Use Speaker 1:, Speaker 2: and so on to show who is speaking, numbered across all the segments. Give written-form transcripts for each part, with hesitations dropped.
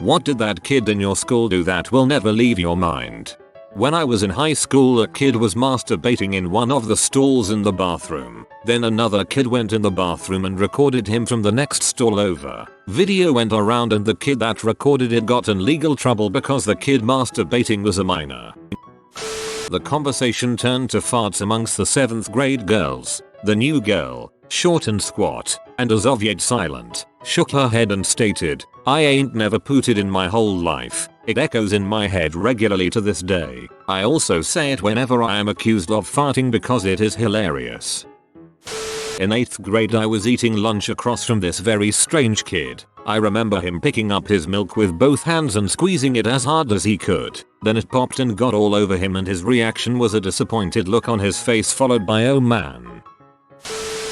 Speaker 1: What did that kid in your school do that will never leave your mind? When I was in high school, a kid was masturbating in one of the stalls in the bathroom. Then another kid went in the bathroom and recorded him from the next stall over. Video went around and the kid that recorded it got in legal trouble because the kid masturbating was a minor. The conversation turned to farts amongst the 7th grade girls. The new girl, short and squat, and as of yet silent, shook her head and stated, "I ain't never pooted in my whole life." It echoes in my head regularly to this day. I also say it whenever I am accused of farting because it is hilarious. In 8th grade I was eating lunch across from this very strange kid. I remember him picking up his milk with both hands and squeezing it as hard as he could. Then it popped and got all over him and his reaction was a disappointed look on his face followed by "oh man."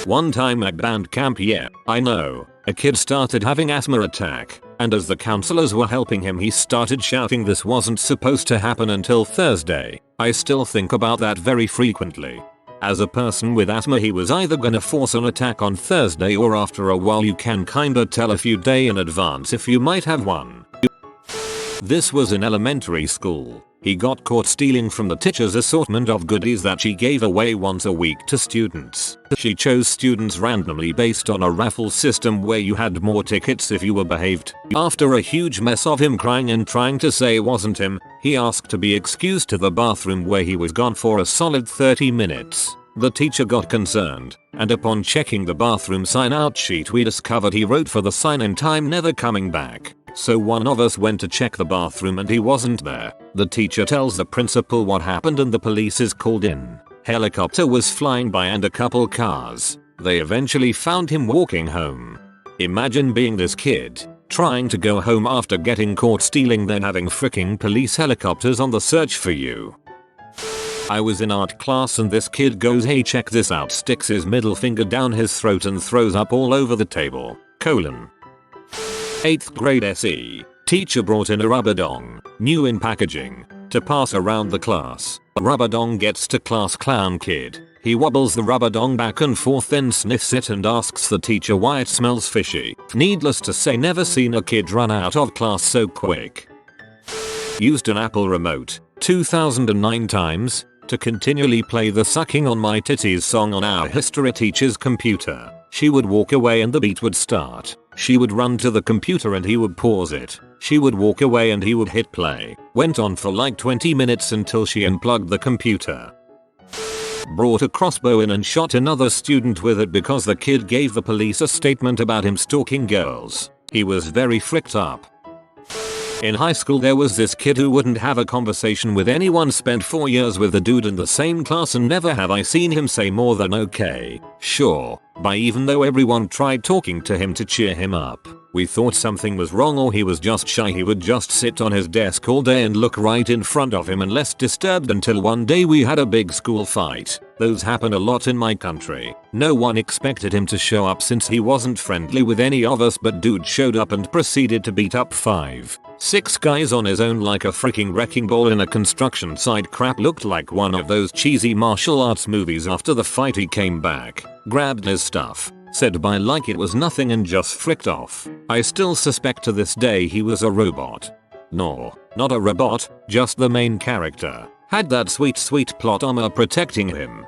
Speaker 1: One time at band camp, yeah, I know, a kid started having asthma attack, and as the counselors were helping him he started shouting this wasn't supposed to happen until Thursday. I still think about that very frequently. As a person with asthma he was either gonna force an attack on Thursday or after a while you can kinda tell a few days in advance if you might have one. This was in elementary school. He got caught stealing from the teacher's assortment of goodies that she gave away once a week to students. She chose students randomly based on a raffle system where you had more tickets if you were behaved. After a huge mess of him crying and trying to say it wasn't him, he asked to be excused to the bathroom where he was gone for a solid 30 minutes. The teacher got concerned, and upon checking the bathroom sign-out sheet we discovered he wrote for the sign-in time never coming back. So one of us went to check the bathroom and he wasn't there. The teacher tells the principal what happened and the police is called in. Helicopter was flying by and a couple cars. They eventually found him walking home. Imagine being this kid, trying to go home after getting caught stealing then having freaking police helicopters on the search for you. I was in art class and this kid goes, "Hey, check this out," sticks his middle finger down his throat and throws up all over the table. 8th grade SE. Teacher brought in a rubber dong, new in packaging, to pass around the class. Rubber dong gets to class, clown kid. He wobbles the rubber dong back and forth then sniffs it and asks the teacher why it smells fishy. Needless to say, never seen a kid run out of class so quick. Used an Apple remote 2009 times to continually play the "Sucking on My Titties" song on our history teacher's computer. She would walk away and the beat would start. She would run to the computer and he would pause it. She would walk away and he would hit play. Went on for like 20 minutes until she unplugged the computer. Brought a crossbow in and shot another student with it because the kid gave the police a statement about him stalking girls. He was very fricked up. In high school there was this kid who wouldn't have a conversation with anyone, spent 4 years with a dude in the same class and never have I seen him say more than "okay, sure" by even though everyone tried talking to him to cheer him up. We thought something was wrong or he was just shy. He would just sit on his desk all day and look right in front of him unless disturbed until one day we had a big school fight. Those happen a lot in my country. No one expected him to show up since he wasn't friendly with any of us, but dude showed up and proceeded to beat up 5-6 guys on his own like a freaking wrecking ball in a construction site. Crap, looked like one of those cheesy martial arts movies. After the fight he came back, grabbed his stuff, said bye like it was nothing and just fricked off. I still suspect to this day he was a robot. No, not a robot, just the main character. Had that sweet plot armor protecting him.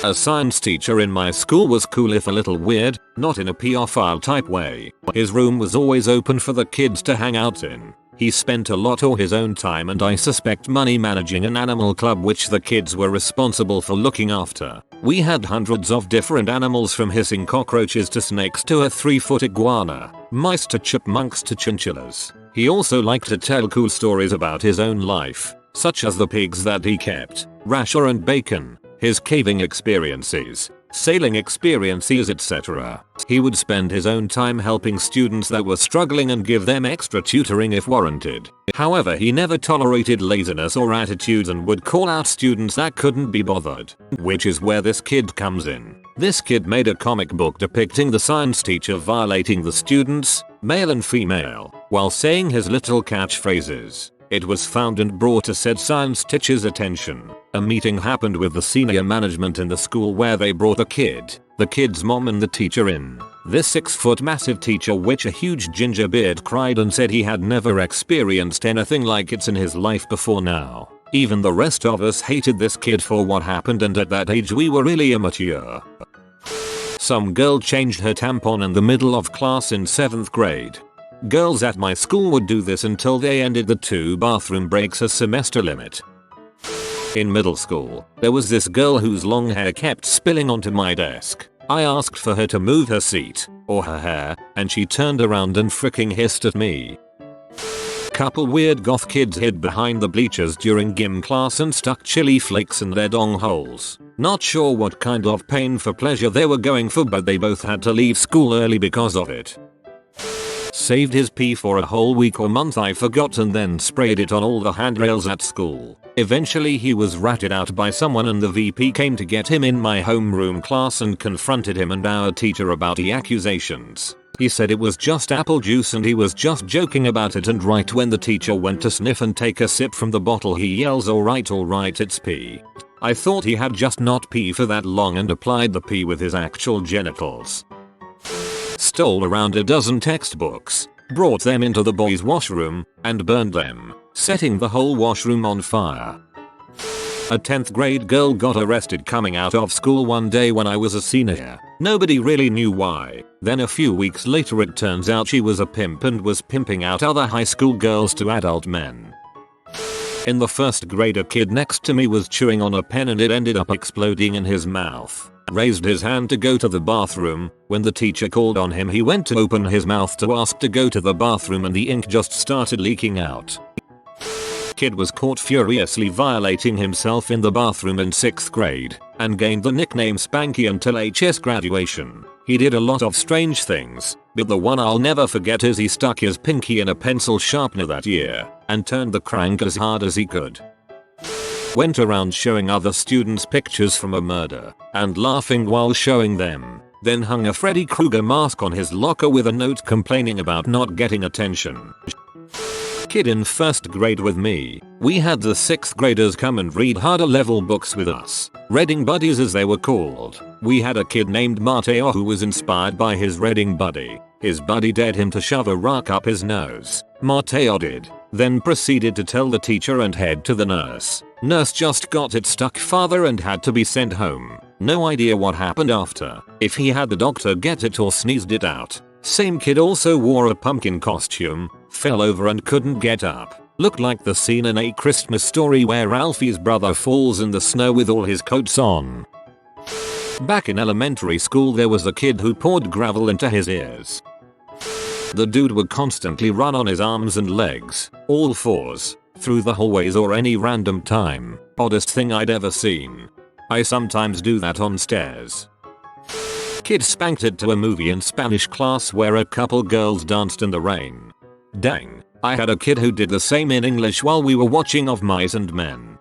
Speaker 1: A science teacher in my school was cool if a little weird, not in a pedophile type way. His room was always open for the kids to hang out in. He spent a lot of his own time and I suspect money managing an animal club which the kids were responsible for looking after. We had hundreds of different animals from hissing cockroaches to snakes to a 3-foot iguana, mice to chipmunks to chinchillas. He also liked to tell cool stories about his own life, such as the pigs that he kept, rasher and bacon, his caving experiences, sailing experiences, etc. He would spend his own time helping students that were struggling and give them extra tutoring if warranted. However, he never tolerated laziness or attitudes and would call out students that couldn't be bothered. Which is where this kid comes in. This kid made a comic book depicting the science teacher violating the students, male and female, while saying his little catchphrases. It was found and brought to said science teacher's attention. A meeting happened with the senior management in the school where they brought the kid's mom and the teacher in. This 6-foot massive teacher with a huge ginger beard cried and said he had never experienced anything like it in his life before now. Even the rest of us hated this kid for what happened, and at that age we were really immature. Some girl changed her tampon in the middle of class in 7th grade. Girls at my school would do this until they ended the 2 bathroom breaks a semester limit. In middle school, there was this girl whose long hair kept spilling onto my desk. I asked for her to move her seat, or her hair, and she turned around and freaking hissed at me. Couple weird goth kids hid behind the bleachers during gym class and stuck chili flakes in their dong holes. Not sure what kind of pain for pleasure they were going for, but they both had to leave school early because of it. Saved his pee for a whole week or month, I forgot, and then sprayed it on all the handrails at school. Eventually he was ratted out by someone and the VP came to get him in my homeroom class and confronted him and our teacher about the accusations. He said it was just apple juice and he was just joking about it, and right when the teacher went to sniff and take a sip from the bottle he yells, alright, it's pee. I thought he had just not pee for that long and applied the pee with his actual genitals. Stole around a dozen textbooks, brought them into the boys' washroom, and burned them, setting the whole washroom on fire. A 10th grade girl got arrested coming out of school one day when I was a senior. Nobody really knew why. Then a few weeks later it turns out she was a pimp and was pimping out other high school girls to adult men. In the 1st grade a kid next to me was chewing on a pen and it ended up exploding in his mouth. Raised his hand to go to the bathroom. When the teacher called on him he went to open his mouth to ask to go to the bathroom and the ink just started leaking out. Kid was caught furiously violating himself in the bathroom in 6th grade and gained the nickname Spanky until HS graduation. He did a lot of strange things, but the one I'll never forget is he stuck his pinky in a pencil sharpener that year and turned the crank as hard as he could. Went around showing other students pictures from a murder and laughing while showing them. Then hung a Freddy Krueger mask on his locker with a note complaining about not getting attention. Kid in 1st grade with me. We had the 6th graders come and read harder level books with us. Reading buddies as they were called. We had a kid named Mateo who was inspired by his reading buddy. His buddy dared him to shove a rock up his nose. Mateo did. Then proceeded to tell the teacher and head to the nurse. Nurse just got it stuck farther and had to be sent home. No idea what happened after. If he had the doctor get it or sneezed it out. Same kid also wore a pumpkin costume, fell over and couldn't get up. Looked like the scene in A Christmas Story where Alfie's brother falls in the snow with all his coats on. Back in elementary school there was a kid who poured gravel into his ears. The dude would constantly run on his arms and legs, all fours, through the hallways or any random time. Oddest thing I'd ever seen. I sometimes do that on stairs. Kid spanked it to a movie in Spanish class where a couple girls danced in the rain. Dang, I had a kid who did the same in English while we were watching Of Mice and Men.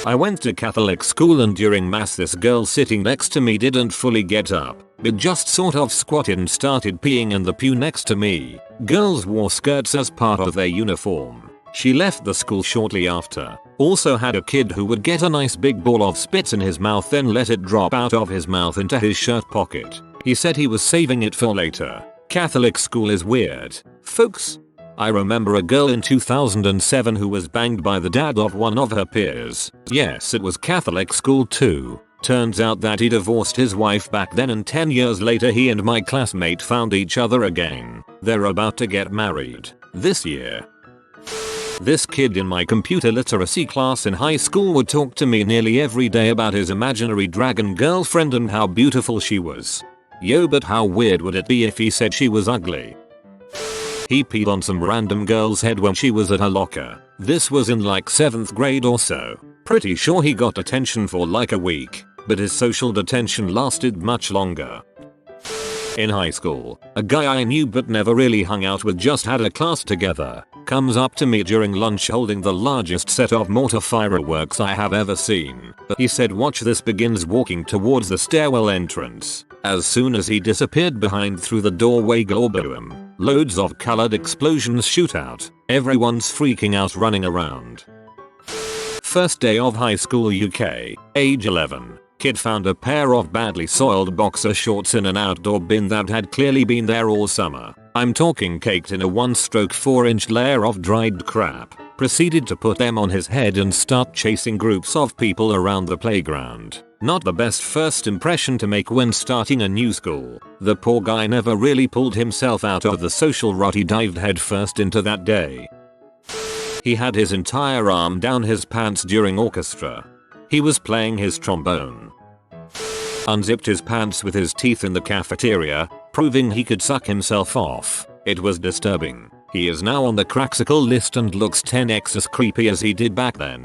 Speaker 1: I went to Catholic school and during mass this girl sitting next to me didn't fully get up, but just sort of squatted and started peeing in the pew next to me. Girls wore skirts as part of their uniform. She left the school shortly after. Also had a kid who would get a nice big ball of spit in his mouth then let it drop out of his mouth into his shirt pocket. He said he was saving it for later. Catholic school is weird, folks. I remember a girl in 2007 who was banged by the dad of one of her peers. Yes, it was Catholic school too. Turns out that he divorced his wife back then and 10 years later he and my classmate found each other again. They're about to get married this year. This kid in my computer literacy class in high school would talk to me nearly every day about his imaginary dragon girlfriend and how beautiful she was. Yo, but how weird would it be if he said she was ugly? He peed on some random girl's head when she was at her locker. This was in like 7th grade or so. Pretty sure he got detention for like a week, but his social detention lasted much longer. In high school, a guy I knew but never really hung out with, just had a class together, comes up to me during lunch holding the largest set of mortar fireworks I have ever seen. He said, "Watch this," begins walking towards the stairwell entrance. As soon as he disappeared behind through the doorway, globboom, loads of colored explosions shoot out. Everyone's freaking out running around. First day of high school UK, age 11. kid found a pair of badly soiled boxer shorts in an outdoor bin that had clearly been there all summer. I'm talking caked in a 1-stroke 4-inch layer of dried crap. Proceeded to put them on his head and start chasing groups of people around the playground. Not the best first impression to make when starting a new school. The poor guy never really pulled himself out of the social rut he dived headfirst into that day. He had his entire arm down his pants during orchestra. He was playing his trombone. Unzipped his pants with his teeth in the cafeteria, proving he could suck himself off. It was disturbing. He is now on the craxical list and looks 10x as creepy as he did back then.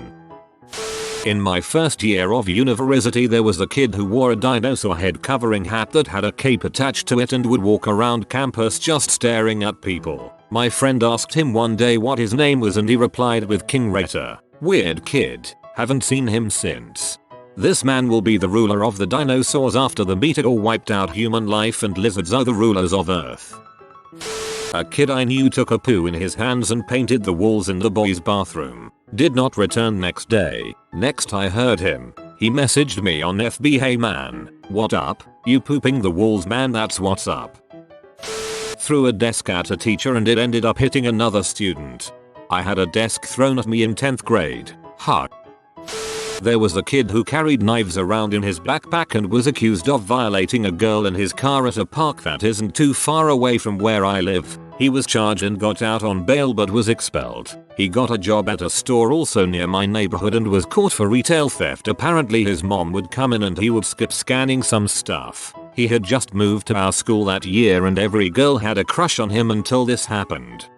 Speaker 1: In my first year of university there was a kid who wore a dinosaur head covering hat that had a cape attached to it and would walk around campus just staring at people. My friend asked him one day what his name was and he replied with King Rata. Weird kid, haven't seen him since. This man will be the ruler of the dinosaurs after the meteor wiped out human life and lizards are the rulers of Earth. A kid I knew took a poo in his hands and painted the walls in the boys' bathroom. Did not return next day. Next I heard him. He messaged me on FB, hey man, what up? You pooping the walls man, that's what's up. Threw a desk at a teacher and it ended up hitting another student. I had a desk thrown at me in 10th grade. Ha. There was a kid who carried knives around in his backpack and was accused of violating a girl in his car at a park that isn't too far away from where I live. He was charged and got out on bail but was expelled. He got a job at a store also near my neighborhood and was caught for retail theft. Apparently his mom would come in and he would skip scanning some stuff. He had just moved to our school that year and every girl had a crush on him until this happened.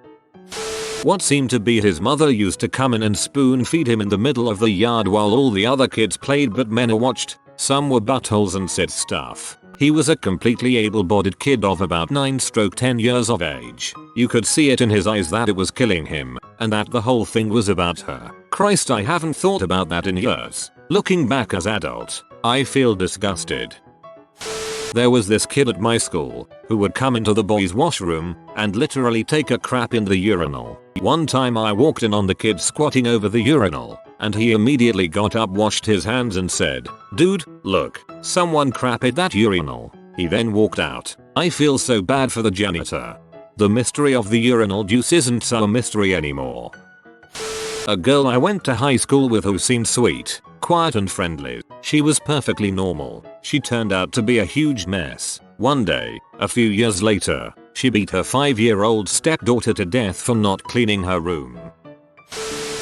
Speaker 1: What seemed to be his mother used to come in and spoon feed him in the middle of the yard while all the other kids played but men watched. Some were buttholes and said stuff. He was a completely able-bodied kid of about 9-10 years of age. You could see it in his eyes that it was killing him, and that the whole thing was about her. Christ, I haven't thought about that in years. Looking back as adult, I feel disgusted. There was this kid at my school who would come into the boys' washroom and literally take a crap in the urinal. One time I walked in on the kid squatting over the urinal and he immediately got up, washed his hands and said, "Dude, look, someone crap at that urinal." He then walked out. I feel so bad for the janitor. The mystery of the urinal juice isn't so a mystery anymore. A girl I went to high school with who seemed sweet, quiet and friendly. She was perfectly normal. She turned out to be a huge mess. One day, a few years later, she beat her 5-year-old stepdaughter to death for not cleaning her room.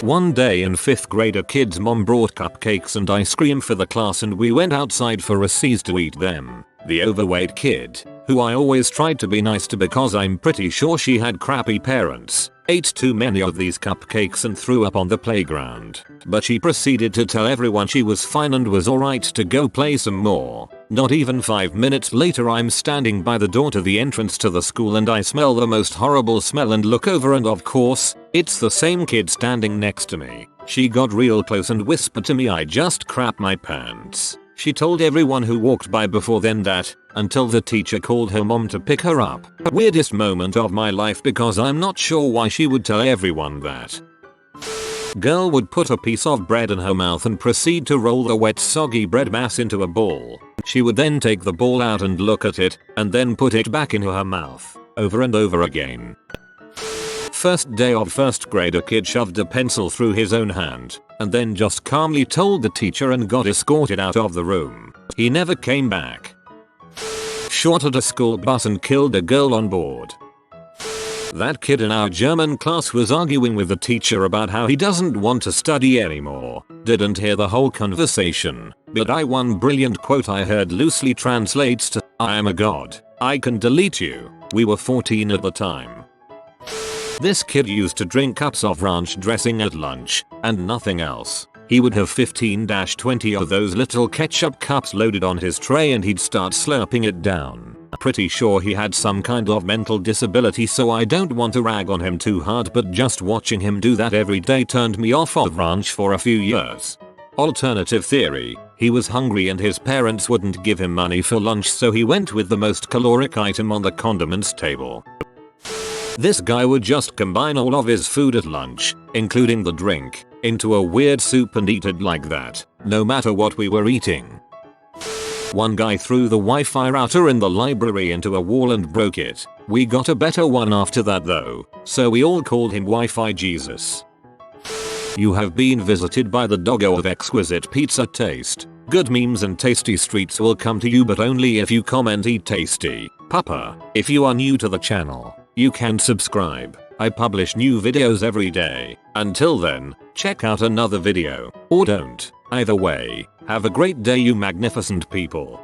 Speaker 1: One day in 5th grade a kid's mom brought cupcakes and ice cream for the class and we went outside for recess to eat them. The overweight kid, who I always tried to be nice to because I'm pretty sure she had crappy parents, ate too many of these cupcakes and threw up on the playground. But she proceeded to tell everyone she was fine and was alright to go play some more. Not even 5 minutes later I'm standing by the door to the entrance to the school and I smell the most horrible smell and look over and of course, it's the same kid standing next to me. She got real close and whispered to me I just crapped my pants. She told everyone who walked by before then that, until the teacher called her mom to pick her up. Weirdest moment of my life because I'm not sure why she would tell everyone that. Girl would put a piece of bread in her mouth and proceed to roll the wet soggy bread mass into a ball. She would then take the ball out and look at it, and then put it back into her mouth, over and over again. First day of 1st grade a kid shoved a pencil through his own hand, and then just calmly told the teacher and got escorted out of the room. He never came back. Shot at a school bus and killed a girl on board. That kid in our German class was arguing with the teacher about how he doesn't want to study anymore. Didn't hear the whole conversation, but one brilliant quote I heard loosely translates to, "I am a god. I can delete you." We were 14 at the time. This kid used to drink cups of ranch dressing at lunch, and nothing else. He would have 15-20 of those little ketchup cups loaded on his tray and he'd start slurping it down. Pretty sure he had some kind of mental disability so I don't want to rag on him too hard but just watching him do that every day turned me off of ranch for a few years. Alternative theory, he was hungry and his parents wouldn't give him money for lunch so he went with the most caloric item on the condiments table. This guy would just combine all of his food at lunch, including the drink, into a weird soup and eat it like that, no matter what we were eating. One guy threw the Wi-Fi router in the library into a wall and broke it. We got a better one after that though, so we all called him Wi-Fi Jesus. You have been visited by the doggo of exquisite pizza taste. Good memes and tasty streets will come to you, but only if you comment "eat tasty, Papa." If you are new to the channel, you can subscribe. I publish new videos every day. Until then, check out another video, or don't. Either way, have a great day you magnificent people.